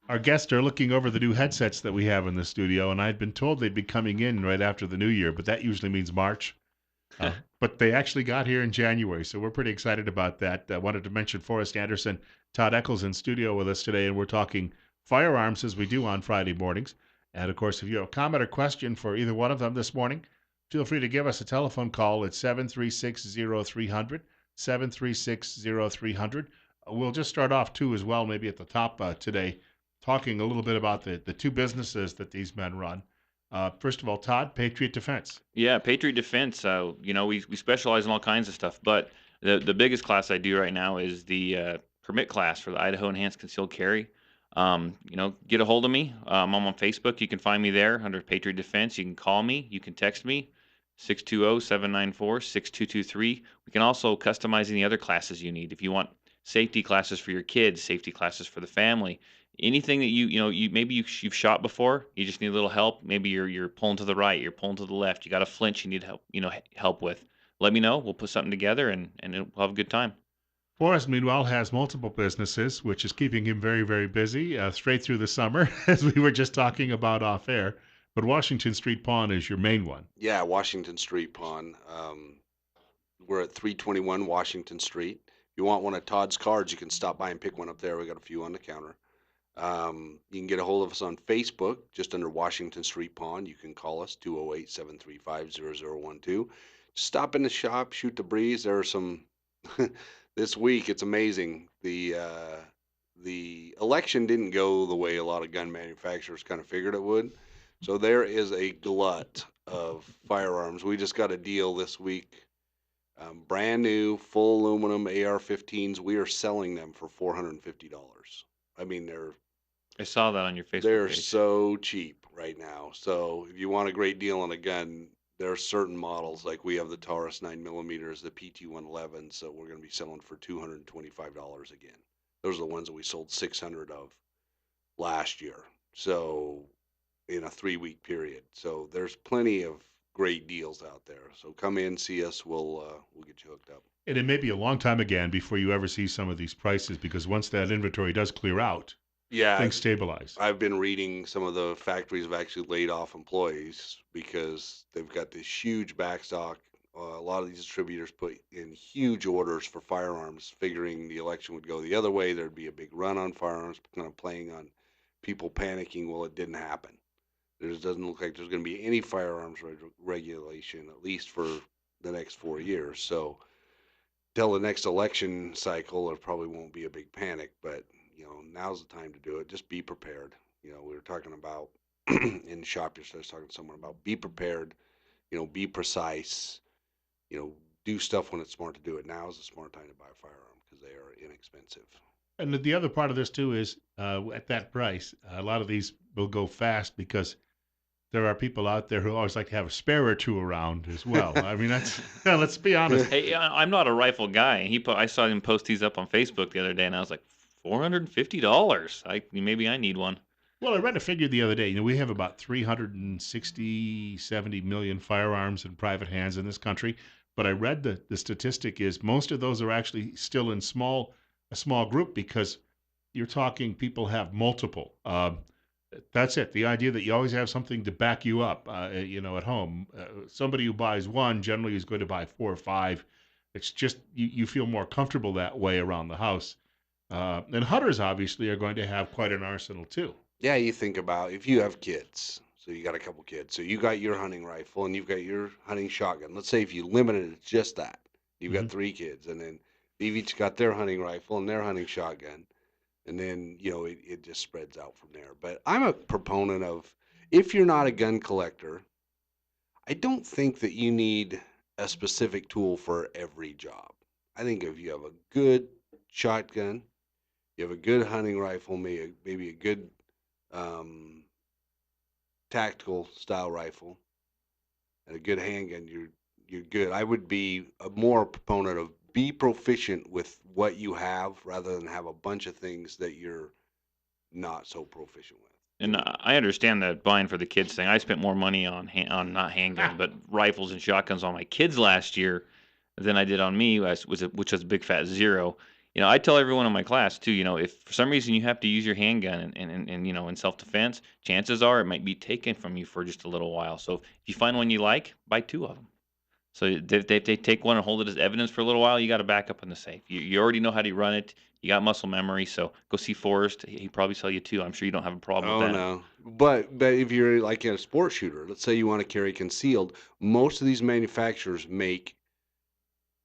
Our guests are looking over the new headsets that we have in the studio, and I'd been told they'd be coming in right after the new year, but that usually means March. But they actually got here in January, so we're pretty excited about that. I wanted to mention Forrest Anderson, Todd Eccles in studio with us today, and we're talking firearms as we do on Friday mornings. And of course, if you have a comment or question for either one of them this morning, feel free to give us a telephone call at 736-0300, 736-0300. We'll just start off, too, as well, maybe at the top today, talking a little bit about the two businesses that these men run. First of all, Todd, Patriot Defense. Yeah, Patriot Defense. We specialize in all kinds of stuff, but the biggest class I do right now is the permit class for the Idaho Enhanced Concealed Carry. Get a hold of me. I'm on Facebook. You can find me there under Patriot Defense. You can call me. You can text me, 620-794-6223. We can also customize any other classes you need. If you want safety classes for your kids, safety classes for the family, anything that you've shot before, you just need a little help. Maybe you're pulling to the right, you're pulling to the left, you got a flinch you need help with. Let me know. We'll put something together and we'll have a good time. Forrest, meanwhile, has multiple businesses, which is keeping him very, very busy straight through the summer, as we were just talking about off air. But Washington Street Pawn is your main one. Yeah, Washington Street Pawn. We're at 321 Washington Street. If you want one of Todd's cards, you can stop by and pick one up there. We got a few on the counter. You can get a hold of us on Facebook, just under Washington Street Pawn. You can call us 208-735-0012. Just stop in the shop, shoot the breeze. There are some this week. It's amazing. The election didn't go the way a lot of gun manufacturers kind of figured it would. So there is a glut of firearms. We just got a deal this week. Brand new, full aluminum AR-15s. We are selling them for $450. I mean, I saw that on your Facebook they're page. so cheap right now. So if you want a great deal on a gun, there are certain models, like we have the Taurus 9mm, the PT-111s, so we're going to be selling for $225 again. Those are the ones that we sold 600 of last year. So in a 3-week period. So there's plenty of great deals out there. So come in, see us. We'll get you hooked up. And it may be a long time again before you ever see some of these prices, because once that inventory does clear out, Yeah, things stabilize. I've been reading some of the factories have actually laid off employees because they've got this huge backstock. A lot of these distributors put in huge orders for firearms, figuring the election would go the other way. There'd be a big run on firearms, kind of playing on people panicking. Well, it didn't happen. There doesn't look like there's going to be any firearms regulation, at least for the next 4 years. So, till the next election cycle, there probably won't be a big panic. But now's the time to do it. Just be prepared. We were talking about in shop yesterday. I was talking to someone about be prepared. Be precise. Do stuff when it's smart to do it. Now is a smart time to buy a firearm because they are inexpensive. And the other part of this, too, is at that price, a lot of these will go fast because there are people out there who always like to have a spare or two around as well. I mean, let's be honest. Hey, I'm not a rifle guy. I saw him post these up on Facebook the other day, and I was like, $450. Maybe I need one. Well, I read a figure the other day. We have about 360, 70 million firearms in private hands in this country. But I read the statistic is most of those are actually still in a small group because you're talking people have multiple. That's it. The idea that you always have something to back you up, at home. Somebody who buys one generally is going to buy 4 or 5. It's just you feel more comfortable that way around the house. And hunters obviously are going to have quite an arsenal too. Yeah, you think about if you have kids. So you got a couple kids. So you got your hunting rifle and you've got your hunting shotgun. Let's say if you limited it to just that, you've got Mhm. 3 kids, and then they've each got their hunting rifle and their hunting shotgun, and then it just spreads out from there. But I'm a proponent of if you're not a gun collector, I don't think that you need a specific tool for every job. I think if you have a good shotgun, you have a good hunting rifle, maybe a good um, tactical style rifle, and a good handgun, you're good. I would be a more proponent of be proficient with what you have rather than have a bunch of things that you're not so proficient with. And I understand that buying for the kids thing. I spent more money on not handguns, but rifles and shotguns on my kids last year than I did on me, which was a big fat zero. I tell everyone in my class too, if for some reason you have to use your handgun and in self-defense, chances are it might be taken from you for just a little while. So if you find one you like, buy two of them. So if they take one and hold it as evidence for a little while, you got a backup in the safe. You already know how to run it. You got muscle memory. So go see Forrest. He probably sell you two. I'm sure you don't have a problem with Oh that. no. But if you're like a sports shooter, let's say you want to carry concealed, most of these manufacturers make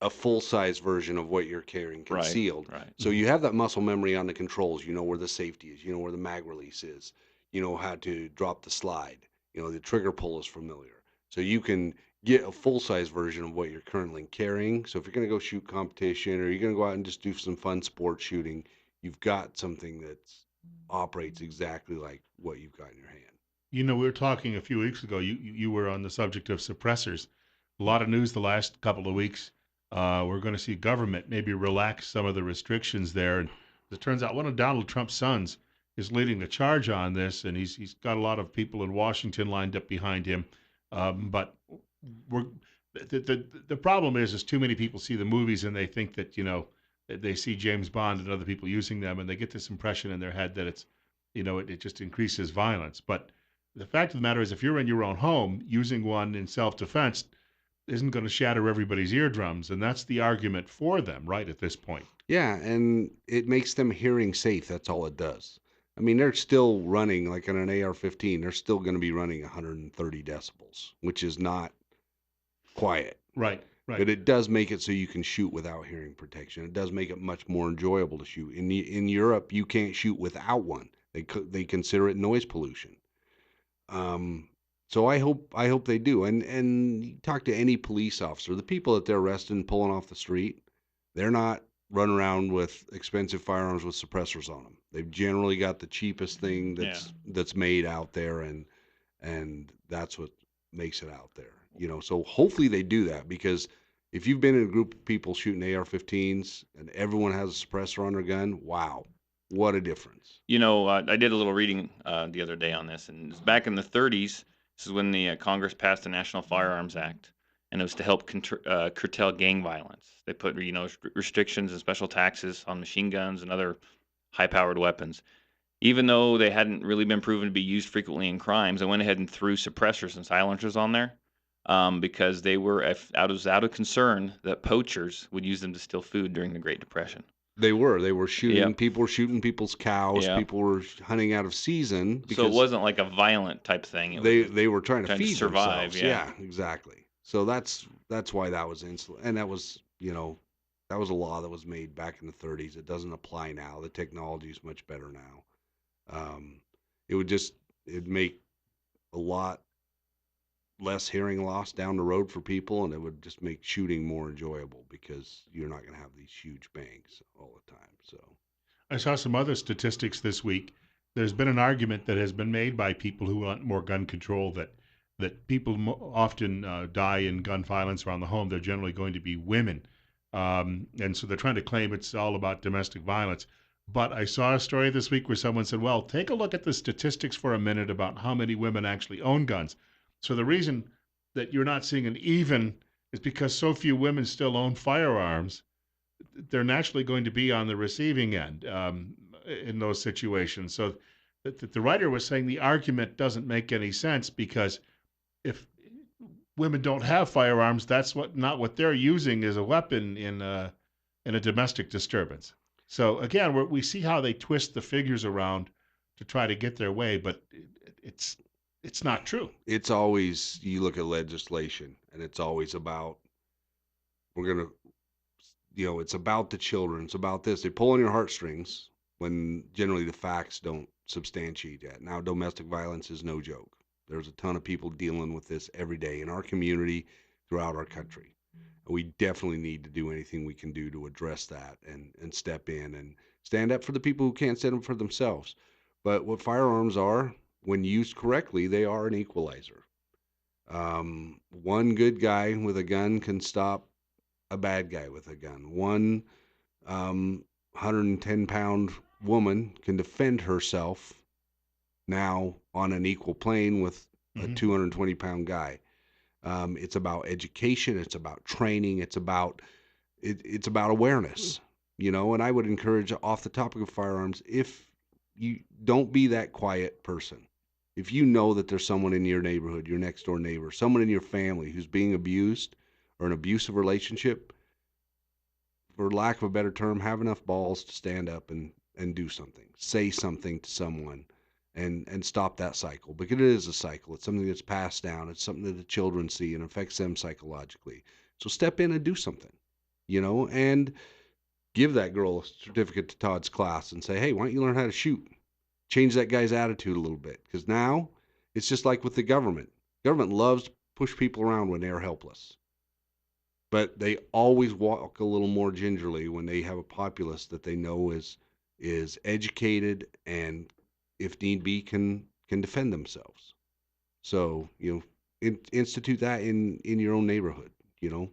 a full size version of what you're carrying Right. concealed. Right. So you have that muscle memory on the controls. You know where the safety is. You know where the mag release is. You know how to drop the slide. You know the trigger pull is familiar. So you can get a full size version of what you're currently carrying. So if you're going to go shoot competition or you're going to go out and just do some fun sport shooting, you've got something that operates exactly like what you've got in your hand. We were talking a few weeks ago. You were on the subject of suppressors. A lot of news the last couple of weeks. We're going to see government maybe relax some of the restrictions there. And as it turns out, one of Donald Trump's sons is leading the charge on this, and he's got a lot of people in Washington lined up behind him. But we're the problem is too many people see the movies and they think that they see James Bond and other people using them, and they get this impression in their head that it's it just increases violence. But the fact of the matter is, if you're in your own home, using one in self defense isn't going to shatter everybody's eardrums. And that's the argument for them, right, at this point. Yeah, and it makes them hearing safe. That's all it does. I mean, they're still running like on an AR-15. They're still going to be running 130 decibels, which is not quiet. Right, right. But it does make it so you can shoot without hearing protection. It does make it much more enjoyable to shoot. In Europe, you can't shoot without one. They consider it noise pollution. Um, so I hope they do. And you talk to any police officer, the people that they're arresting, pulling off the street, they're not running around with expensive firearms with suppressors on them. They've generally got the cheapest thing Yeah. that's made out there, and that's what makes it out there. So hopefully they do that because if you've been in a group of people shooting AR-15s and everyone has a suppressor on their gun, wow, what a difference. I did a little reading the other day on this, and it's back in the 30s. This is when the Congress passed the National Firearms Act, and it was to help curtail gang violence. They put restrictions and special taxes on machine guns and other high-powered weapons. Even though they hadn't really been proven to be used frequently in crimes, I went ahead and threw suppressors and silencers on there because they were out of concern that poachers would use them to steal food during the Great Depression. They were Yep. shooting. People were shooting people's cows. Yep. People were hunting out of season So it because wasn't like a violent type thing. It was they just they were trying to trying to feed survive. themselves. Yeah. Yeah, exactly. So that's why that was and that was a law that was made back in the 30s. It doesn't apply now. The technology is much better now. Um, it would just it'd make a lot less hearing loss down the road for people, and it would just make shooting more enjoyable because you're not going to have these huge bangs all the time. So. I saw some other statistics this week. There's been an argument that has been made by people who want more gun control that people often die in gun violence around the home. They're generally going to be women, and so they're trying to claim it's all about domestic violence. But I saw a story this week where someone said, "Well, take a look at the statistics for a minute about how many women actually own guns." So the reason that you're not seeing an even is because so few women still own firearms. They're naturally going to be on the receiving end in those situations. So the writer was saying the argument doesn't make any sense because if women don't have firearms, that's not what they're using as a weapon in a domestic disturbance. So again, we see how they twist the figures around to try to get their way, but it's it's not true. It's always you look at legislation and it's always about we're gonna it's about the children, it's about this. They pull on your heartstrings when generally the facts don't substantiate that. Now domestic violence is no joke. There's a ton of people dealing with this every day in our community throughout our country. And we definitely need to do anything we can do to address that and step in and stand up for the people who can't stand up for themselves. But what firearms are, when used correctly, they are an equalizer. One good guy with a gun can stop a bad guy with a gun. One 110-pound woman can defend herself now on an equal plane with a Hmm. 220-pound guy. It's about education. It's about training. It's about awareness. And I would encourage, off the topic of firearms, if you don't be that quiet person. If you know that there's someone in your neighborhood, your next door neighbor, someone in your family who's being abused or an abusive relationship, for lack of a better term, have enough balls to stand up and do something, say something to someone, and stop that cycle, because it is a cycle. It's something that's passed down. It's something that the children see and affects them psychologically. So step in and do something, and give that girl a certificate to Todd's class and say, hey, why don't you learn how to shoot? Change that guy's attitude a little bit, because now it's just like with the government. Government loves to push people around when they're helpless, but they always walk a little more gingerly when they have a populace that they know is educated and, if need be, can defend themselves. So institute that in your own neighborhood. You know,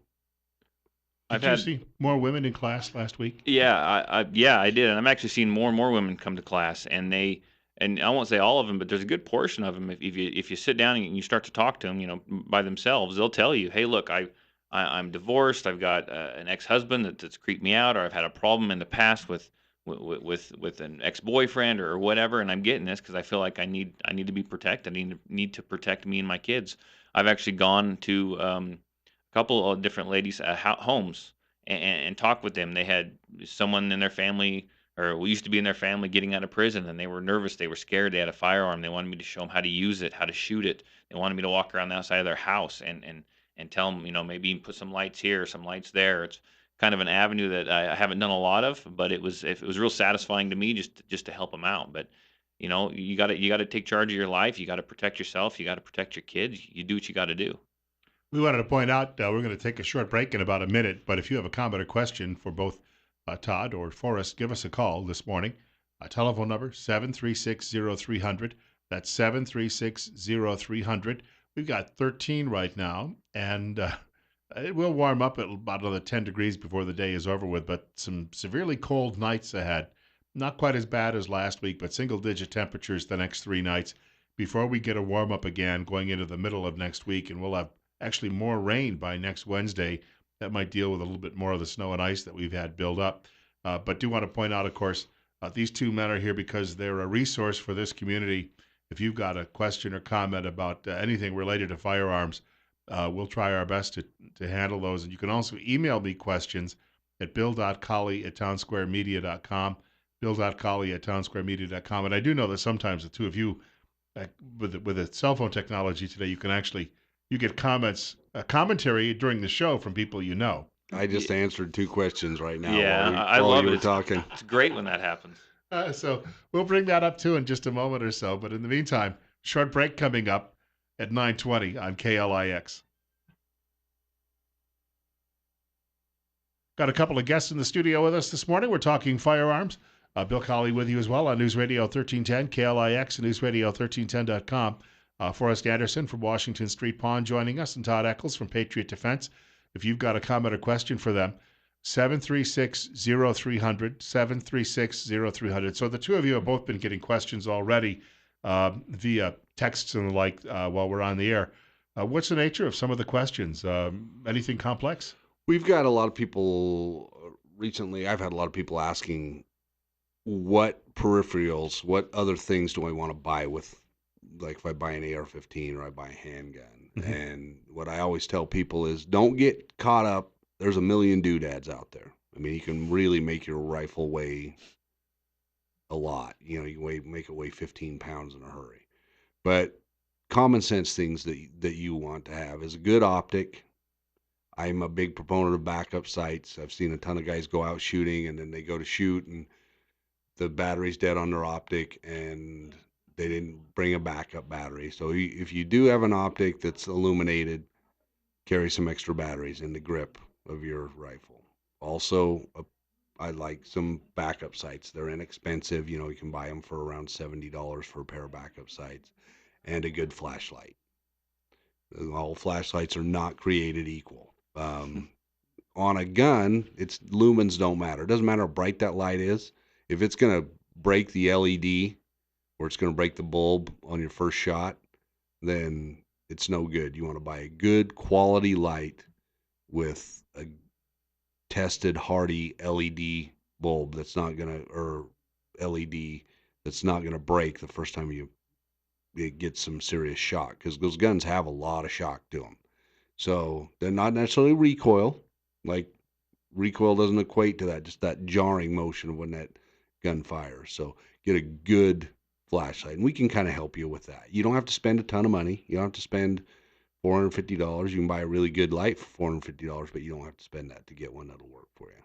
I've Did you had see more women in class last week? Yeah, yeah, I did, and I'm actually seeing more and more women come to class, and I won't say all of them, but there's a good portion of them. If you sit down and you start to talk to them, by themselves, they'll tell you, "Hey, look, I'm divorced. I've got an ex-husband that's creeped me out, or I've had a problem in the past with an ex-boyfriend or whatever, and I'm getting this because I feel like I need to be protected. I need to protect me and my kids." I've actually gone to a couple of different ladies' homes and talk with them. They had someone in their family, or we used to be in their family, getting out of prison, and they were nervous. They were scared. They had a firearm. They wanted me to show them how to use it, how to shoot it. They wanted me to walk around the outside of their house and tell them, maybe even put some lights here, some lights there. It's kind of an avenue that I haven't done a lot of, but it was real satisfying to me just to help them out. But you got to take charge of your life. You got to protect yourself. You got to protect your kids. You do what you got to do. We wanted to point out we're going to take a short break in about a minute, but if you have a comment or question for both Todd or Forrest, give us a call this morning. Telephone number 7360300. That's 7360300. We've got 13 right now, and it will warm up at about another 10 degrees before the day is over with, but some severely cold nights ahead. Not quite as bad as last week, but single digit temperatures the next 3 nights before we get a warm up again going into the middle of next week, and we'll have actually more rain by next Wednesday. That might deal with a little bit more of the snow and ice that we've had build up. But do want to point out, of course, these two men are here because they're a resource for this community. If you've got a question or comment about anything related to firearms, we'll try our best to handle those. And you can also email me questions at bill.colley@townsquaremedia.com, bill.colley@townsquaremedia.com. And I do know that sometimes the two of you, uh, with the cell phone technology today, you get commentary during the show from people you know. I Yeah, just answered two questions right now while yeah, we I while love you it. were It's talking. it's great when that happens. So we'll bring that up too in just a moment or so. But in the meantime, short break coming up at 9:20 on KLIX. Got a couple of guests in the studio with us this morning. We're talking firearms. Bill Colley with you as well on News Radio 1310, KLIX, and NewsRadio1310.com. Forrest Anderson from Washington Street Pond joining us, and Todd Eccles from Patriot Defense. If you've got a comment or question for them, 736-0300, 736-0300. So the two of you have both been getting questions already via texts and the like while we're on the air. What's the nature of some of the questions? Anything complex? We've got a lot of people recently. I've had a lot of people asking, what peripherals, what other things do I want to buy with, like if I buy an AR-15 or I buy a handgun. Mhm. And what I always tell people is, don't get caught up. There's a million doodads out there. I mean, you can really make your rifle weigh a lot. You can make it weigh 15 pounds in a hurry. But common sense things that you want to have is a good optic. I'm a big proponent of backup sights. I've seen a ton of guys go out shooting and then they go to shoot and the battery's dead on their optic and they didn't bring a backup battery. So if you do have an optic that's illuminated, carry some extra batteries in the grip of your rifle. Also, I like some backup sights. They're inexpensive. You can buy them for around $70 for a pair of backup sights, and a good flashlight. All flashlights are not created equal. On a gun, it's lumens don't matter. It doesn't matter how bright that light is. If it's going to break the LED or it's going to break the bulb on your first shot, then it's no good. You want to buy a good quality light with a tested, hardy LED bulb that's not gonna, or LED that's not gonna break the first time you it gets some serious shock, because those guns have a lot of shock to them. So they're not necessarily recoil. Like, recoil doesn't equate to that, just that jarring motion of when that gun fires. So get a good flashlight, and we can kind of help you with that. You don't have to spend a ton of money. You don't have to spend $450. You can buy a really good light for $450, but you don't have to spend that to get one that'll work for you.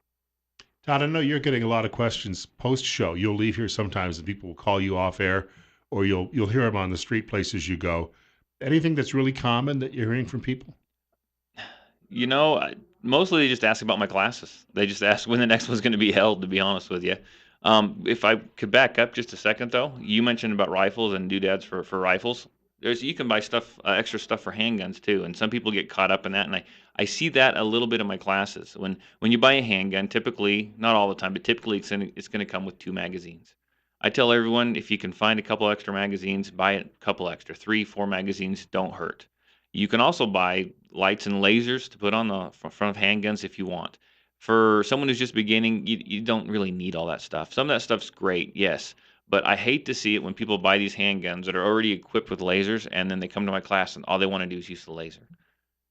Todd, I know you're getting a lot of questions post show. You'll leave here sometimes and people will call you off air, or you'll hear them on the street places you go. Anything that's really common that you're hearing from people? You know, mostly they just ask about my classes. They just ask when the next one's going to be held. To be honest with you, if I could back up just a second, though, you mentioned about rifles and doodads for rifles. There's you can buy stuff, extra stuff for handguns too, and some people get caught up in that. And I see that a little bit in my classes. When you buy a handgun, typically not all the time, but typically it's going to come with two magazines. I tell everyone if you can find a couple extra magazines, buy a couple extra, three, four magazines don't hurt. You can also buy lights and lasers to put on the front of handguns if you want. For someone who's just beginning, you don't really need all that stuff. Some of that stuff's great, yes, but I hate to see it when people buy these handguns that are already equipped with lasers and then they come to my class and all they want to do is use the laser.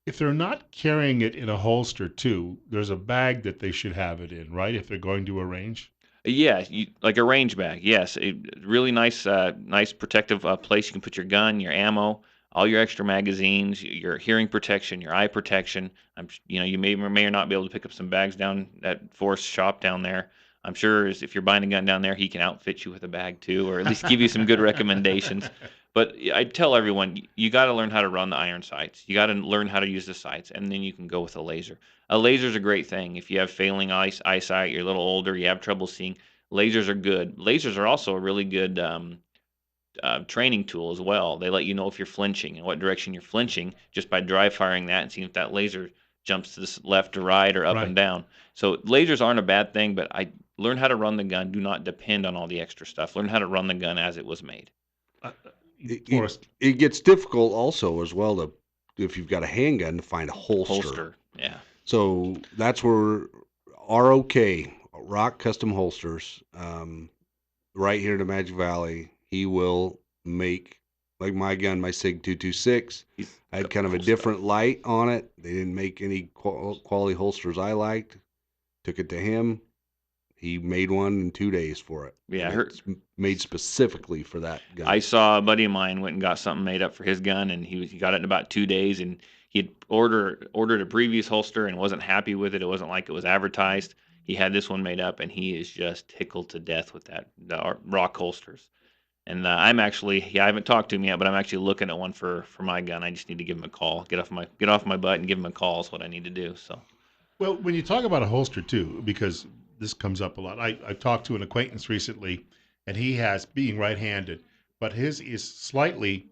If they're not carrying it in a holster too, there's a bag that they should have it in, right? If they're going to a range. Yeah, like a range bag. Yes, really nice, nice protective place you can put your gun, your ammo, all your extra magazines, your hearing protection, your eye protection. You may or may not be able to pick up some bags down at Forrest's shop down there. I'm sure if you're buying a gun down there, he can outfit you with a bag too, or at least give you some good recommendations. But I tell everyone, you got to learn how to run the iron sights. You got to learn how to use the sights, and then you can go with a laser. A laser is a great thing. If you have failing eyesight, you're a little older, you have trouble seeing, lasers are good. Lasers are also a really good training tool as well. They let you know if you're flinching and what direction you're flinching just by dry firing that and seeing if that laser jumps to the left or right or up and Right. down. So lasers aren't a bad thing, but I learn how to run the gun. Do not depend on all the extra stuff. Learn how to run the gun as it was made. Uh, uh, It, it Forrest, it gets difficult also as well to, if you've got a handgun, to find a holster. Holster, yeah, So that's where ROK, Rock Custom Holsters, right here in the Magic Valley, he will make, like my gun, my Sig 226. he's I had got kind of a cool stuff. different light on it. They didn't make any quality holsters I liked. Took it to him. He made one in 2 days for it, Yeah, and I heard. it's made specifically for that I gun. saw a buddy of mine went and got something made up for his gun, and he got it in about 2 days. And he had ordered a previous holster and wasn't happy with it. It wasn't like it was advertised. He had this one made up, and he is just tickled to death with the rock holsters. And I'm actually, yeah, I haven't talked to him yet, but I'm actually looking at one for my gun. I just need to give him a call, get off my butt, and give him a call is what I need to do. So well, when you talk about a holster too, because this comes up a lot. I talked to an acquaintance recently, and he has being right-handed, but his is slightly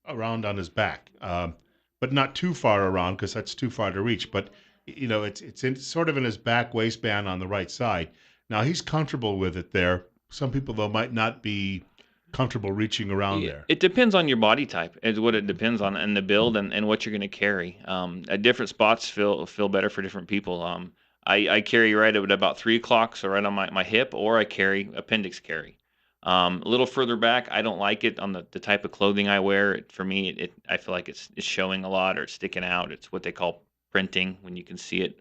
around on his back, but not too far around because that's too far to reach. But it's sort of in his back waistband on the right side. Now he's comfortable with it there. Some people though might not be comfortable reaching around there. it depends on your body type, is what it depends on, and the build and what you're going to carry. At different spots feel better for different people. I carry right at about 3 o'clock, so right on my hip, or I carry appendix carry. A little further back, I don't like it on the type of clothing I wear. For me, I feel like it's showing a lot or it's sticking out. It's what they call printing when you can see it,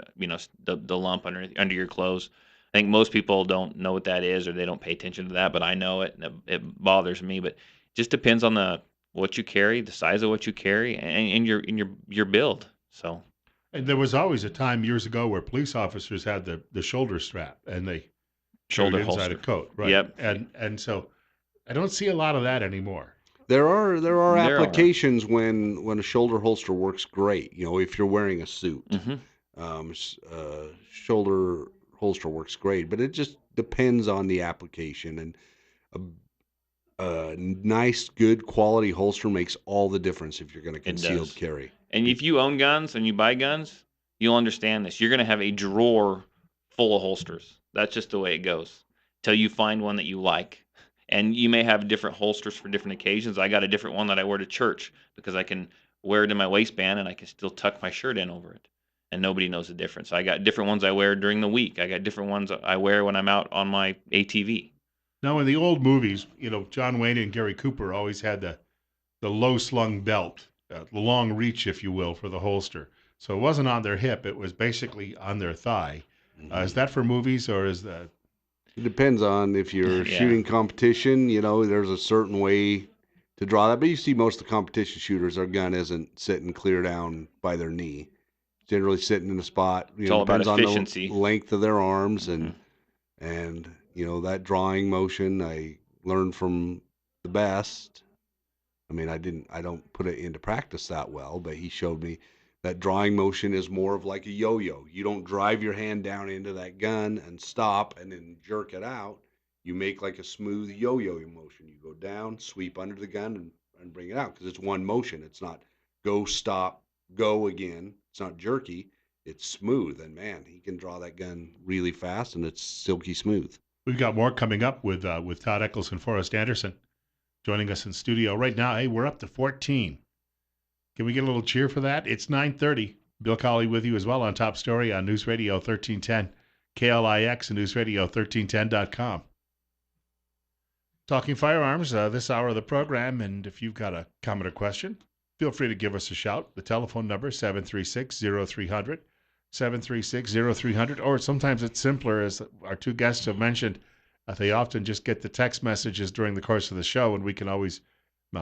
the lump under your clothes. I think most people don't know what that is or they don't pay attention to that, but I know it and it bothers me. But just depends on the what you carry, the size of what you carry, and your build. So And there was always a time years ago where police officers had the shoulder strap and they carried shoulder inside a holster. coat, right? Yep, And so I don't see a lot of that anymore. There are there are. applications when a shoulder holster works great. If you're wearing a suit, Hmm. shoulder holster works great, but it just depends on the application. And a nice, good quality holster makes all the difference if you're going to It concealed does. carry. And if you own guns and you buy guns, you'll understand this. You're going to have a drawer full of holsters. That's just the way it goes till you find one that you like. And you may have different holsters for different occasions. I got a different one that I wear to church because I can wear it in my waistband and I can still tuck my shirt in over it. and nobody knows the difference. I got different ones I wear during the week. I got different ones I wear when I'm out on my ATV. Now, in the old movies, John Wayne and Gary Cooper always had the low slung belt, the long reach, if you will, for the holster. So it wasn't on their hip; it was basically on their thigh. Is Hmm. that for movies, or is that? It depends on if you're Yeah, shooting competition. There's a certain way to draw that, but you see most of the competition shooters, their gun isn't sitting clear down by their knee. Generally sitting in a spot. it's all about Depends on the efficiency. length of their arms Hmm. and that drawing motion I learned from the best. I mean, I don't put it into practice that well, but he showed me that drawing motion is more of like a yo-yo. You don't drive your hand down into that gun and stop and then jerk it out. You make like a smooth yo-yo motion. You go down, sweep under the gun, and bring it out because it's one motion. It's not go, stop, go again. It's not jerky. It's smooth. And man, he can draw that gun really fast and it's silky smooth. We've got more coming up with Todd Eccles and Forrest Anderson joining us in studio right now. Hey, we're up to 14. Can we get a little cheer for that? It's 9:30. Bill Colley with you as well on Top Story on News Radio 1310, KLIX and newsradio1310.com. Talking firearms this hour of the program, and if you've got a comment or question, feel free to give us a shout. The telephone number is 736-0300, 736-0300, or sometimes it's simpler, as our two guests have mentioned. They often just get the text messages during the course of the show, and we can always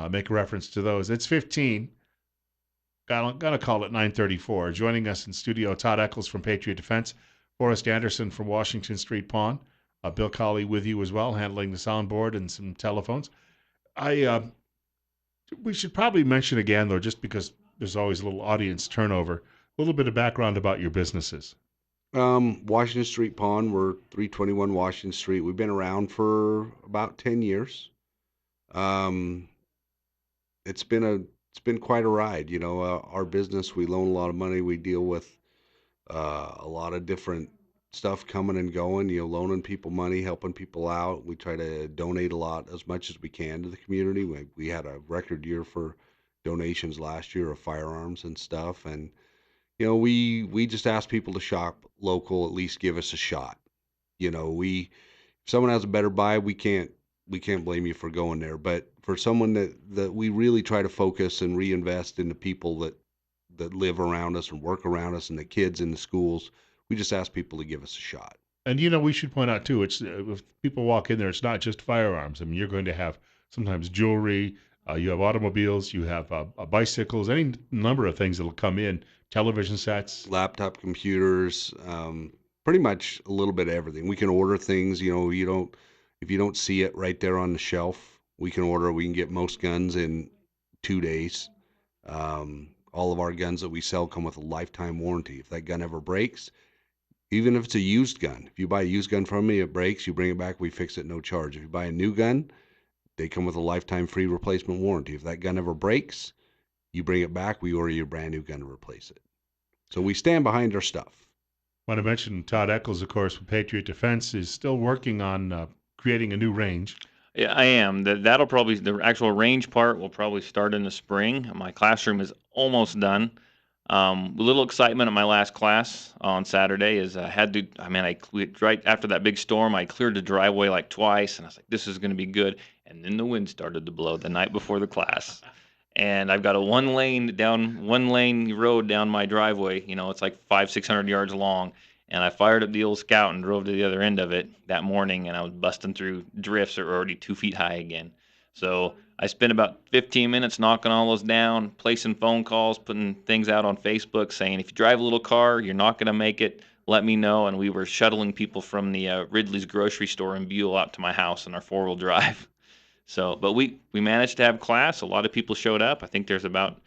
make a reference to those. It's 15. Gonna call it 9:34. Joining us in studio, Todd Eccles from Patriot Defense, Forrest Anderson from Washington Street Pawn, Bill Colley with you as well, handling the soundboard and some telephones. I We should probably mention again though, just because there's always a little audience turnover, a little bit of background about your businesses. Washington Street Pawn. We're 321 Washington Street. We've been around for about 10 years. Um, it's been quite a ride. Our business, we loan a lot of money. We deal with a lot of different stuff coming and going. Loaning people money, helping people out. We try to donate a lot as much as we can to the community. We had a record year for donations last year of firearms and stuff, and we just ask people to shop local. At least give us a shot. We if someone has a better buy, we can't blame you for going there. But for someone that we really try to focus and reinvest in the people that live around us and work around us and the kids in the schools, we just ask people to give us a shot. And we should point out too, it's if people walk in there, it's not just firearms. I mean, you're going to have sometimes jewelry, you have automobiles, you have bicycles, any number of things that'll come in, television sets. Laptop computers, pretty much a little bit of everything. We can order things, if you don't see it right there on the shelf, we can order. We can get most guns in 2 days. All of our guns that we sell come with a lifetime warranty. If that gun ever breaks, even if it's a used gun, if you buy a used gun from me, it breaks, you bring it back, we fix it, no charge. If you buy a new gun, they come with a lifetime free replacement warranty. If that gun ever breaks, you bring it back, we order you a brand new gun to replace it. So we stand behind our stuff. Want to mention Todd Eccles, of course, with Patriot Defense, is still working on creating a new range. Yeah, I am. That'll probably the actual range part will probably start in the spring. My classroom is almost done. A little excitement at my last class on Saturday is I had to. I mean, right after that big storm, I cleared the driveway like twice, and I was like, "This is going to be good." And then the wind started to blow the night before the class, and I've got a one lane road down my driveway. It's like 500-600 yards long, and I fired up the old Scout and drove to the other end of it that morning, and I was busting through drifts that were already 2 feet high again. So I spent about 15 minutes knocking all those down, placing phone calls, putting things out on Facebook saying, if you drive a little car, you're not going to make it, let me know. And we were shuttling people from the Ridley's grocery store in Buell out to my house in our four-wheel drive. So, but we managed to have class. A lot of people showed up. I think there's about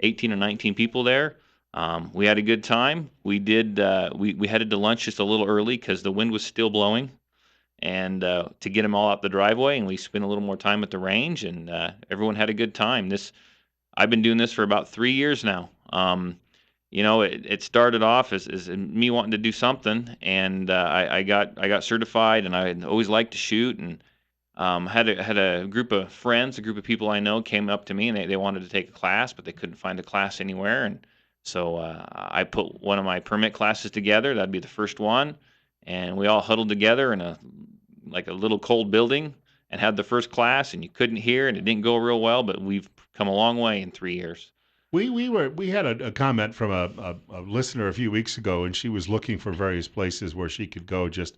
18 or 19 people there. We had a good time. We headed to lunch just a little early because the wind was still blowing, and to get them all out the driveway, and we spent a little more time at the range, and everyone had a good time. I've been doing this for about 3 years now. It started off as me wanting to do something, and I got certified, and I always liked to shoot, and had a group of friends, a group of people I know came up to me, and they wanted to take a class, but they couldn't find a class anywhere, and So I put one of my permit classes together. That'd be the first one, and we all huddled together in a like a little cold building and had the first class. And you couldn't hear, and it didn't go real well, but we've come a long way in 3 years. We had a comment from a listener a few weeks ago, and she was looking for various places where she could go just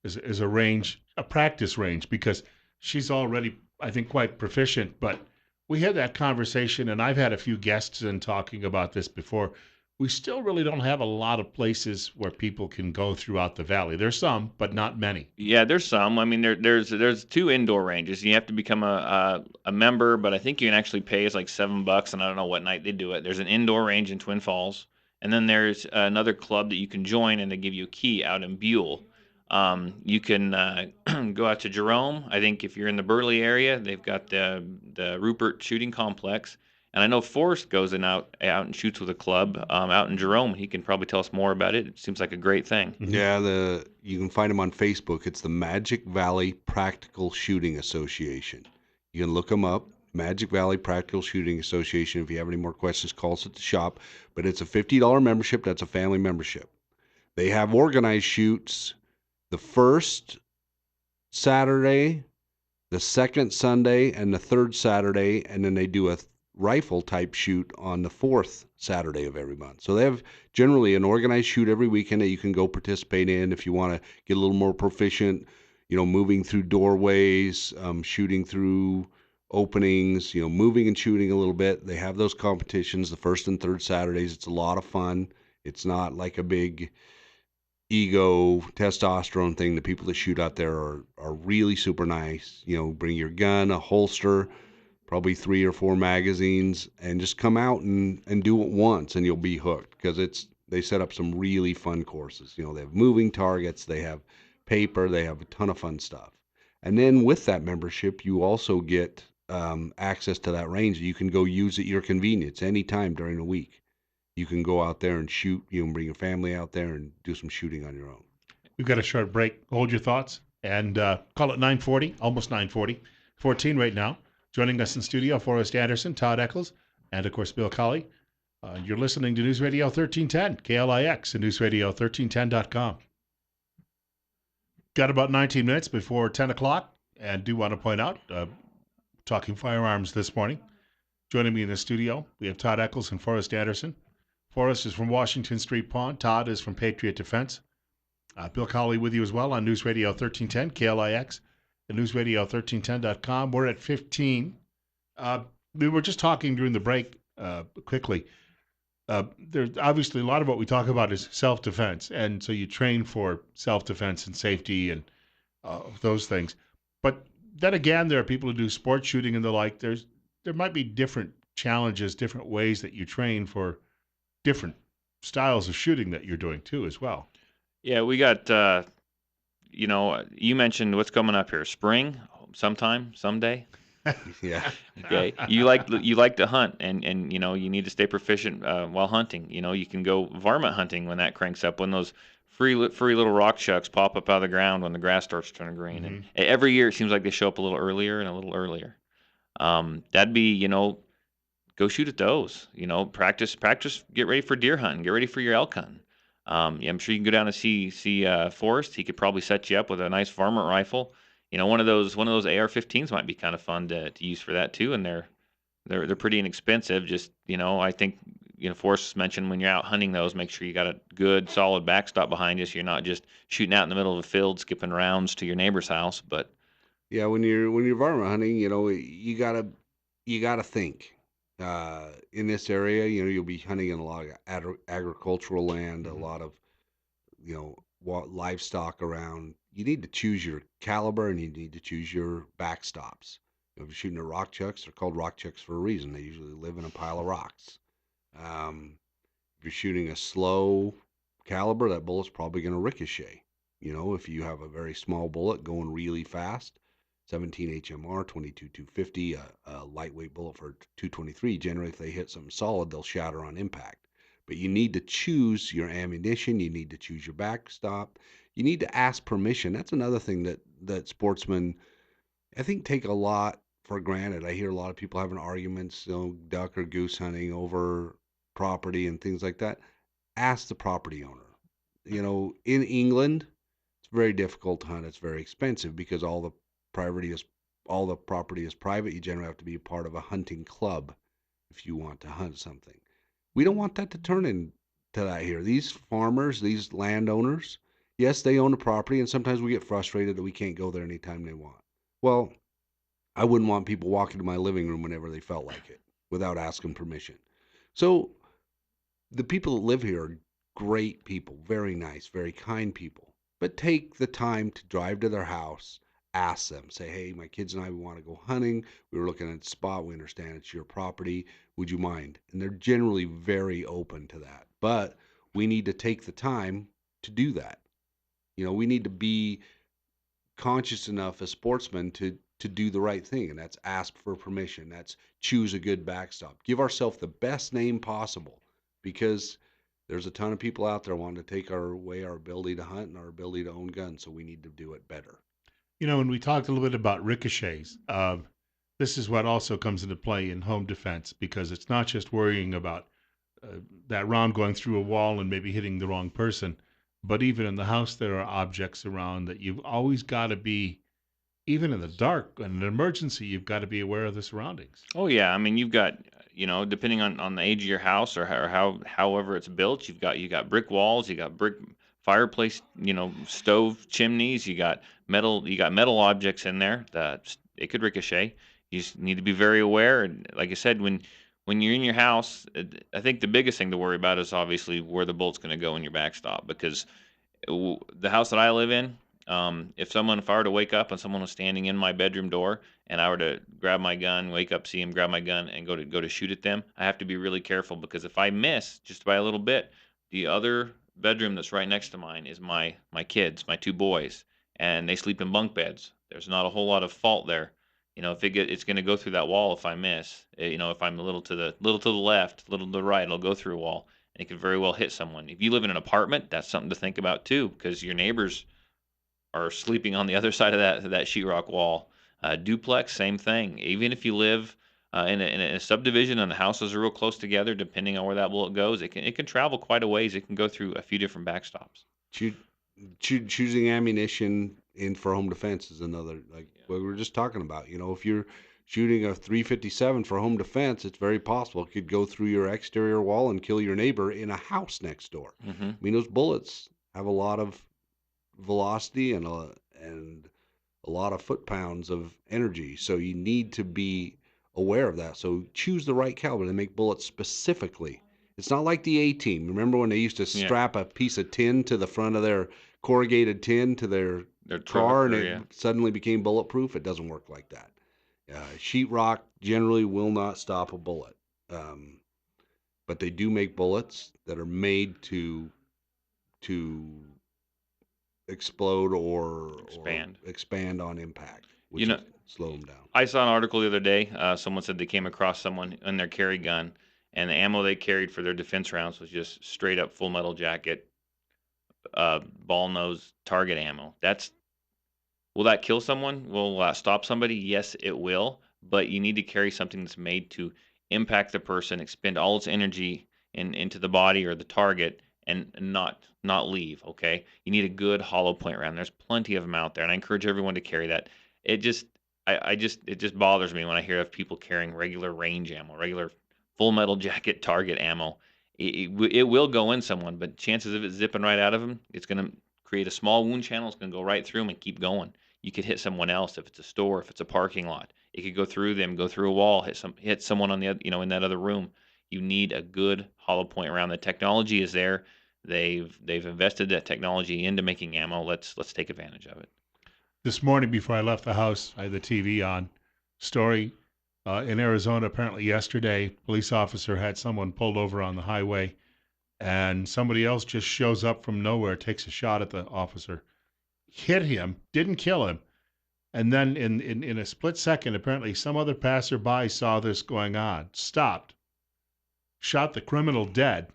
as a range, a practice range, because she's already, I think, quite proficient. But we had that conversation, and I've had a few guests in talking about this before. We still really don't have a lot of places where people can go throughout the valley. There's some, but not many. Yeah, there's some. I mean, there's two indoor ranges. You have to become a member, but I think you can actually pay is like $7, and I don't know what night they do it. There's an indoor range in Twin Falls, and then there's another club that you can join, and they give you a key out in Buell. You can go out to Jerome. I think if you're in the Burley area, they've got the Rupert Shooting Complex, and I know Forrest goes out and shoots with a club out in Jerome. He can probably tell us more about it. It seems like a great thing. Hmm. Yeah, the you can find them on Facebook. It's the Magic Valley Practical Shooting Association. You can look them up. Magic Valley Practical Shooting Association. If you have any more questions, call us at the shop. But it's a $50 membership. That's a family membership. They have organized shoots the first Saturday, the second Sunday, and the third Saturday, and then they do a rifle type shoot on the fourth Saturday of every month. So they have generally an organized shoot every weekend that you can go participate in if you want to get a little more proficient, moving through doorways, shooting through openings, moving and shooting a little bit. They have those competitions the first and third Saturdays. It's a lot of fun. It's not like a big ego testosterone thing. The people that shoot out there are really super nice. Bring your gun, a holster, probably 3 or 4 magazines, and just come out and do it once, and you'll be hooked because they set up some really fun courses. They have moving targets, they have paper, they have a ton of fun stuff. And then with that membership, you also get access to that range that you can go use at your convenience anytime during the week. You can go out there and shoot. You can bring your family out there and do some shooting on your own. We've got a short break. Hold your thoughts and call it 9:40, almost 9:40, 14 right now. Joining us in studio, Forrest Anderson, Todd Eccles, and of course Bill Colley. You're listening to News Radio 1310, KLIX, and newsradio1310.com. Got about 19 minutes before 10 o'clock, and do want to point out, talking firearms this morning. Joining me in the studio, we have Todd Eccles and Forrest Anderson. Forrest is from Washington Street Pawn. Todd is from Patriot Defense. Bill Colley with you as well on News Radio 1310, KLIX, and newsradio1310.com. We're at 15. We were just talking during the break quickly. There's obviously a lot of what we talk about is self-defense, and so you train for self-defense and safety and those things. But then again, there are people who do sports shooting and the like. There might be different challenges, different ways that you train for different styles of shooting that you're doing too, as well. Yeah, we got you mentioned what's coming up here. Spring, sometime, someday. Yeah. Okay, you like to hunt, and you need to stay proficient while hunting. You can go varmint hunting when that cranks up. When those free little rock chucks pop up out of the ground when the grass starts turning green, and Hmm. every year it seems like they show up a little earlier and a little earlier. That'd be go shoot at those. Practice. Get ready for deer hunting. Get ready for your elk hunting. Yeah, I'm sure you can go down and see Forrest. He could probably set you up with a nice varmint rifle. One of those AR-15s might be kind of fun to use for that too, and they're pretty inexpensive. Just I think Forrest mentioned when you're out hunting those, make sure you got a good solid backstop behind you, so you're not just shooting out in the middle of a field, skipping rounds to your neighbor's house. But Yeah, when you're varmint hunting, you gotta think. In this area, you'll be hunting in a lot of agricultural land, a Hmm. lot of livestock around. You need to choose your caliber and you need to choose your backstops. If you're shooting at rock chucks, they're called rock chucks for a reason. They usually live in a pile of rocks. Um, if you're shooting a slow caliber, that bullet's probably going to ricochet. If you have a very small bullet going really fast, 17 HMR, 22 250, a lightweight bullet for 223, generally if they hit something solid, they'll shatter on impact. But you need to choose your ammunition, you need to choose your backstop, you need to ask permission. That's another thing that sportsmen, I think, take a lot for granted. I hear a lot of people having arguments, duck or goose hunting over. property and things like that, ask the property owner. In England, it's very difficult to hunt. It's very expensive because privacy is all the property is private. You generally have to be part of a hunting club if you want to hunt something. We don't want that to turn into that here. These farmers, these landowners, yes, they own the property, and sometimes we get frustrated that we can't go there anytime they want. Well, I wouldn't want people walking to my living room whenever they felt like it without asking permission. So the people that live here are great people, very nice, very kind people. But take the time to drive to their house, ask them, say, hey, my kids and I, we want to go hunting. We were looking at the spot. We understand it's your property. Would you mind? And they're generally very open to that. But we need to take the time to do that. We need to be conscious enough as sportsmen to do the right thing, and that's ask for permission. That's choose a good backstop. Give ourselves the best name possible, because there's a ton of people out there wanting to take away our ability to hunt and our ability to own guns, so we need to do it better. When we talked a little bit about ricochets, this is what also comes into play in home defense, because it's not just worrying about that round going through a wall and maybe hitting the wrong person, but even in the house, there are objects around that you've always got to be, even in the dark, in an emergency, you've got to be aware of the surroundings. Oh yeah, I mean you've got depending on the age of your house or however it's built, you got brick walls, you got brick fireplace, stove chimneys, you got metal objects in there that it could ricochet. You just need to be very aware, and like I said, when you're in your house, I think the biggest thing to worry about is obviously where the bolt's going to go in your backstop, because the house that I live in, if I were to wake up and someone was standing in my bedroom door and I were to grab my gun, wake up, see him, grab my gun, and go to shoot at them, I have to be really careful, because if I miss just by a little bit, the other bedroom that's right next to mine is my kids, my two boys, and they sleep in bunk beds. There's not a whole lot of fault there. If it's going to go through that wall if I miss. If I'm a little to the left, a little to the right, it'll go through a wall, and it could very well hit someone. If you live in an apartment, that's something to think about too, because your neighbors are sleeping on the other side of that sheetrock wall. Duplex, same thing. Even if you live in a subdivision and the houses are real close together, depending on where that bullet goes, it can travel quite a ways. It can go through a few different backstops. Choo- Choosing ammunition in for home defense is another, like Yeah. what we were just talking about. If you're shooting a 357 for home defense, it's very possible it could go through your exterior wall and kill your neighbor in a house next door. Hmm. I mean, those bullets have a lot of velocity and a lot of foot pounds of energy. So you need to be aware of that. So choose the right caliber. They make bullets specifically. It's not like the A team. Remember when they used to Yeah, strap a piece of tin to the front of their corrugated tin to their their truck, car and or it yeah. suddenly became bulletproof? It doesn't work like that. Sheetrock generally will not stop a bullet. Um, but they do make bullets that are made to explode or Expand. expand on impact, You which know, will slow them down. I saw an article the other day. Someone said they came across someone in their carry gun, and the ammo they carried for their defense rounds was just straight up full metal jacket, ball nose target ammo. Will that kill someone? Will that stop somebody? Yes, it will. But you need to carry something that's made to impact the person, expend all its energy into the body or the target, and not leave. Okay, you need a good hollow point round. There's plenty of them out there, and I encourage everyone to carry that. It just, it just bothers me when I hear of people carrying regular range ammo, regular full metal jacket target ammo. It will go in someone, but chances of it zipping right out of them, it's going to create a small wound channel. It's going to go right through them and keep going. You could hit someone else if it's a store, if it's a parking lot. It could go through them, go through a wall, hit someone on the in that other room. You need a good hollow point around. The technology is there. They've invested that technology into making ammo. Let's take advantage of it. This morning, before I left the house, I had the TV on. Story in Arizona, apparently yesterday, police officer had someone pulled over on the highway, and somebody else just shows up from nowhere, takes a shot at the officer, hit him, didn't kill him. And then in a split second, apparently some other passerby saw this going on, stopped, shot the criminal dead,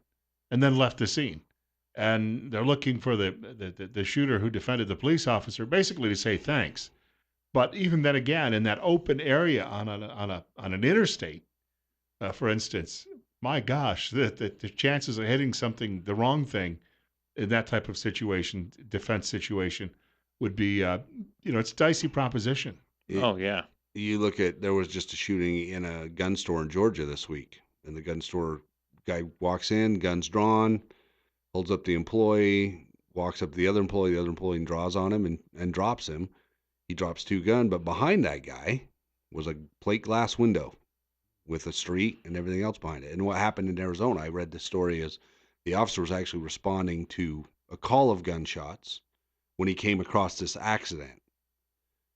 and then left the scene. And they're looking for the shooter who defended the police officer, basically to say thanks. But even then again, in that open area on an interstate, for instance, my gosh, the chances of hitting something, the wrong thing, in that type of situation, defense situation, would be, it's a dicey proposition. It, Oh yeah. you look at there was just a shooting in a gun store in Georgia this week, and the gun store guy walks in, guns drawn, holds up the employee, walks up to the other employee draws on him and drops him. He drops two gun, but behind that guy was a plate glass window with a street and everything else behind it. And what happened in Arizona, I read the story, is the officer was actually responding to a call of gunshots when he came across this accident.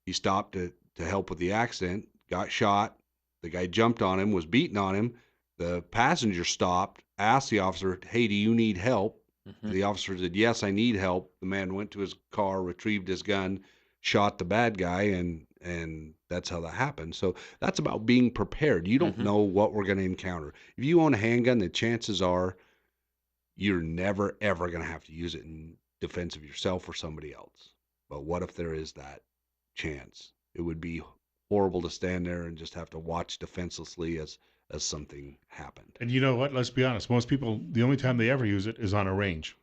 He stopped to help with the accident, got shot. The guy jumped on him, was beating on him. The passenger stopped, asked the officer, "Hey, do you need help?" Hmm. The officer said, "Yes, I need help." The man went to his car, retrieved his gun, shot the bad guy, and that's how that happened. So that's about being prepared. You don't Hmm. know what we're going to encounter. If you own a handgun, the chances are you're never ever going to have to use it in defense of yourself or somebody else. But what if there is that chance? It would be horrible to stand there and just have to watch defenselessly as something happened. And you know what? Let's be honest. Most people, the only time they ever use it is on a range.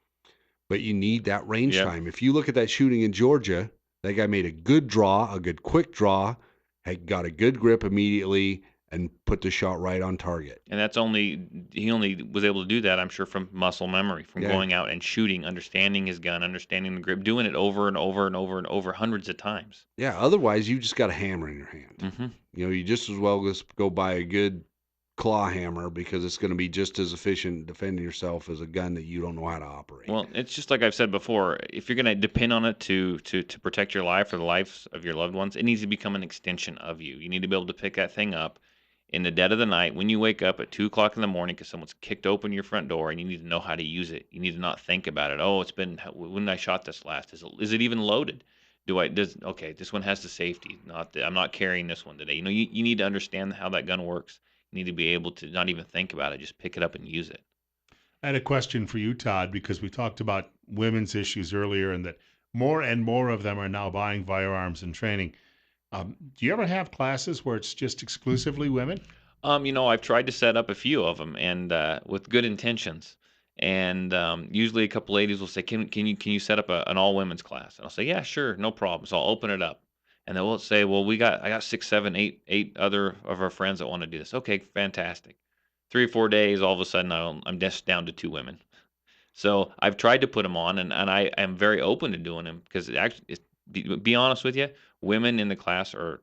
But you need that range Yep. time. If you look at that shooting in Georgia, that guy made a good draw, a good quick draw, had got a good grip immediately, and put the shot right on target. And that's only he only was able to do that, I'm sure, from muscle memory, from Yeah, going out and shooting, understanding his gun, understanding the grip, doing it over and over and over and over hundreds of times. yeah. Otherwise, you just got a hammer in your hand. Hmm. You just as well just go buy a good claw hammer because it's going to be just as efficient defending yourself as a gun that you don't know how to operate. Well, it's just like I've said before. If you're going to depend on it to protect your life or the lives of your loved ones, it needs to become an extension of you. You need to be able to pick that thing up in the dead of the night when you wake up at 2 o'clock in the morning because someone's kicked open your front door, and you need to know how to use it. You need to not think about it. Oh, it's been when I shot this last. Is it even loaded? Okay, this one has the safety. I'm not carrying this one today. You need to understand how that gun works. You need to be able to not even think about it. Just pick it up and use it. I had a question for you, Todd, because we talked about women's issues earlier and that more and more of them are now buying firearms and training. Do you ever have classes where it's just exclusively women? I've tried to set up a few of them, and with good intentions. And usually, a couple ladies will say, "Can you set up an all women's class?" And I'll say, "Yeah, sure, no problem." So I'll open it up, and they will say, "Well, I got six, seven, eight other of our friends that want to do this." Okay, fantastic. 3 or 4 days, all of a sudden, I'm just down to two women. So I've tried to put them on, and I am very open to doing them because be honest with you, women in the class are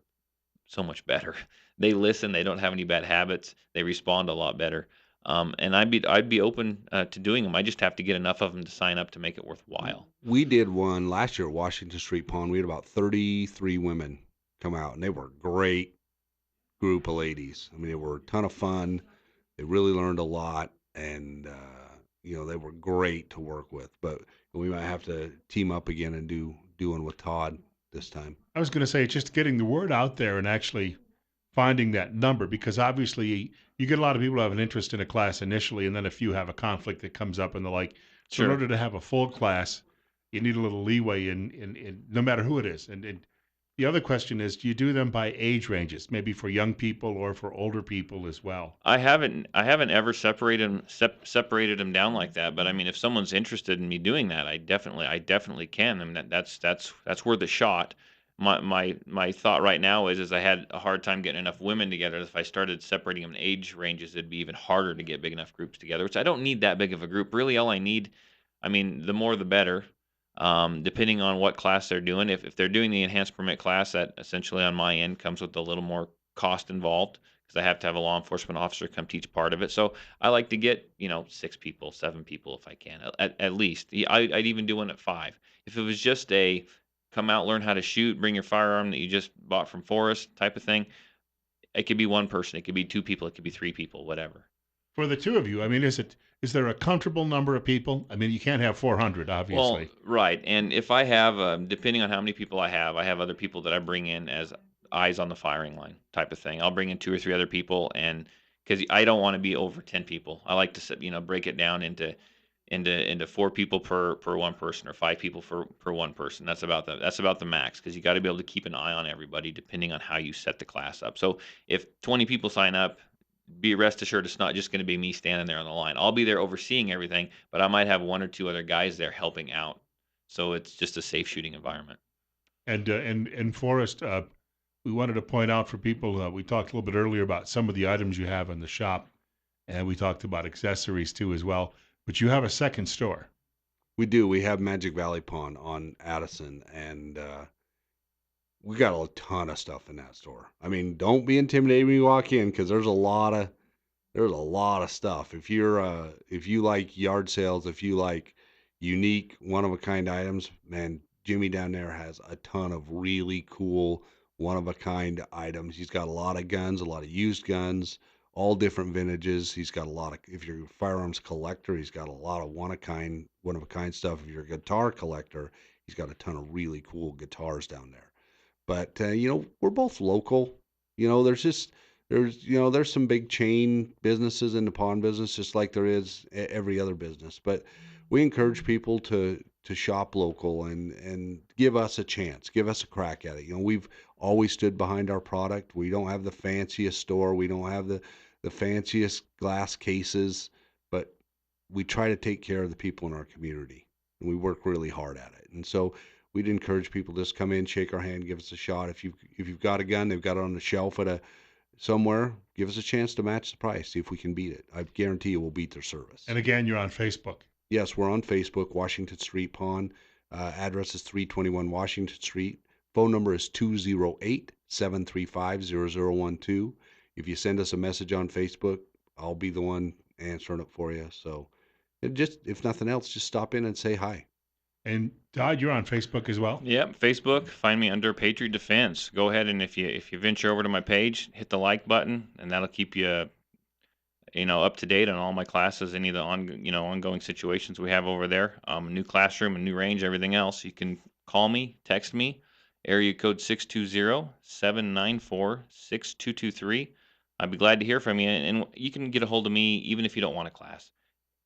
so much better. They listen, they don't have any bad habits, they respond a lot better. And I'd be open to doing them. I just have to get enough of them to sign up to make it worthwhile. We did one last year at Washington Street Pond. We had about 33 women come out, and they were a great group of ladies. I mean, they were a ton of fun. They really learned a lot, and they were great to work with. But we might have to team up again and do one with Todd this time. I was going to say just getting the word out there and actually finding that number because obviously you get a lot of people who have an interest in a class initially, and then a few have a conflict that comes up and the like. So in Sure. order to have a full class, you need a little leeway in no matter who it is. And the other question is, do you do them by age ranges, maybe for young people or for older people as well? I haven't ever separated them down like that. But I mean, if someone's interested in me doing that, I definitely can. I mean, that's worth a shot. My thought right now is I had a hard time getting enough women together. If I started separating them in age ranges, it'd be even harder to get big enough groups together. Which I don't need that big of a group. Really, all I need, I mean, the more the better. Depending on what class they're doing. If they're doing the enhanced permit class, that essentially on my end comes with a little more cost involved because I have to have a law enforcement officer come teach part of it. So I like to get 6 people, 7 people if I can, at least. I'd even do one at five. If it was just a come out, learn how to shoot, bring your firearm that you just bought from Forest type of thing, it could be one person, it could be 2 people, it could be 3 people, whatever. For the two of you, I mean, is there a comfortable number of people? I mean, you can't have 400, Well, obviously. right, and if I have, depending on how many people I have other people that I bring in as eyes on the firing line type of thing. I'll bring in 2 or 3 other people, and because I don't wanna be over 10 people. I like to break it down into 4 people per one person or 5 people per one person. That's about the max because you gotta be able to keep an eye on everybody depending on how you set the class up. So, if 20 people sign up, be rest assured it's not just going to be me standing there on the line. I'll be there overseeing everything, but I might have one or two other guys there helping out. So it's just a safe shooting environment. And Forrest, we wanted to point out for people. We talked a little bit earlier about some of the items you have in the shop, and we talked about accessories too as well. But you have a second store. We do. We have Magic Valley Pond on Addison, and we got a ton of stuff in that store. I mean, don't be intimidated when you walk in because there's a lot of stuff. If you like yard sales, if you like unique one of a kind items, man, Jimmy down there has a ton of really cool one of a kind items. He's got a lot of guns, a lot of used guns, all different vintages. He's got a lot of if you're a firearms collector, he's got a lot of one of a kind stuff. If you're a guitar collector, he's got a ton of really cool guitars down there. But we're both local. There's some big chain businesses in the pawn business, just like there is every other business. But we encourage people to shop local and give us a chance, give us a crack at it. We've always stood behind our product. We don't have the fanciest store. We don't have the fanciest glass cases, but we try to take care of the people in our community, and we work really hard at it. And so we'd encourage people to just come in, shake our hand, give us a shot. If you've got a gun, they've got it on the shelf at a somewhere, give us a chance to match the price, see if we can beat it. I guarantee you we'll beat their service. And again, you're on Facebook. Yes, we're on Facebook, Washington Street Pawn. Address is 321 Washington Street. Phone number is 208-735-0012. If you send us a message on Facebook, I'll be the one answering it for you. So if nothing else, just stop in and say hi. And Todd, you're on Facebook as well. Yep, Facebook. Find me under Patriot Defense. Go ahead and if you venture over to my page, hit the like button, and that'll keep you up to date on all my classes, any of the ongoing situations we have over there. A new classroom, a new range, everything else. You can call me, text me, area code 620-794-6223. I'd be glad to hear from you, and you can get a hold of me even if you don't want a class.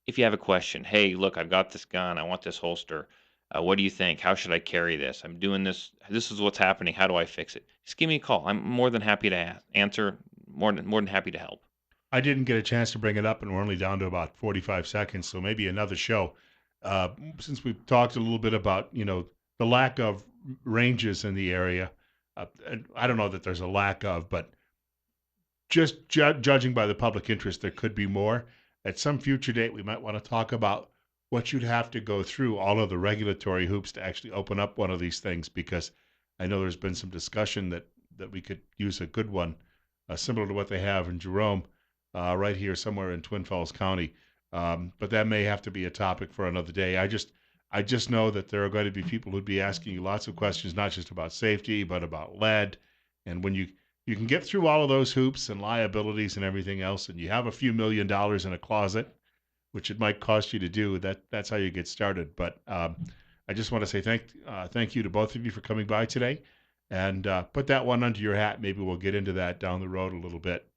If you have a question, hey, look, I've got this gun, I want this holster. What do you think? How should I carry this? I'm doing this. This is what's happening. How do I fix it? Just give me a call. I'm more than happy to answer. More than happy to help. I didn't get a chance to bring it up, and we're only down to about 45 seconds, so maybe another show. Since we've talked a little bit about, the lack of ranges in the area, and I don't know that there's a lack of, but just judging by the public interest, there could be more. At some future date, we might want to talk about what you'd have to go through, all of the regulatory hoops to actually open up one of these things, because I know there's been some discussion that we could use a good one, similar to what they have in Jerome, right here somewhere in Twin Falls County. But that may have to be a topic for another day. I just know that there are going to be people who'd be asking you lots of questions, not just about safety, but about lead. And when you can get through all of those hoops and liabilities and everything else, and you have a few $1 million in a closet, which it might cost you to do, that's how you get started. But I just want to say thank you to both of you for coming by today, and put that one under your hat. Maybe we'll get into that down the road a little bit.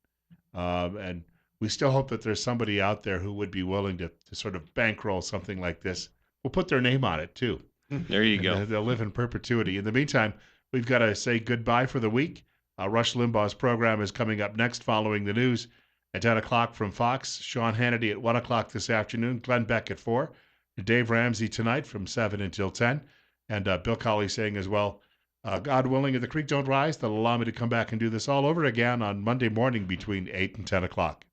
And we still hope that there's somebody out there who would be willing to sort of bankroll something like this. We'll put their name on it too. There you And go. they'll live in perpetuity. In the meantime, we've got to say goodbye for the week. Rush Limbaugh's program is coming up next following the news at 10 o'clock from Fox. Sean Hannity at 1 o'clock this afternoon. Glenn Beck at 4. Dave Ramsey tonight from 7 until 10. And Bill Colley saying as well, God willing, if the creek don't rise, they'll allow me to come back and do this all over again on Monday morning between 8 and 10 o'clock.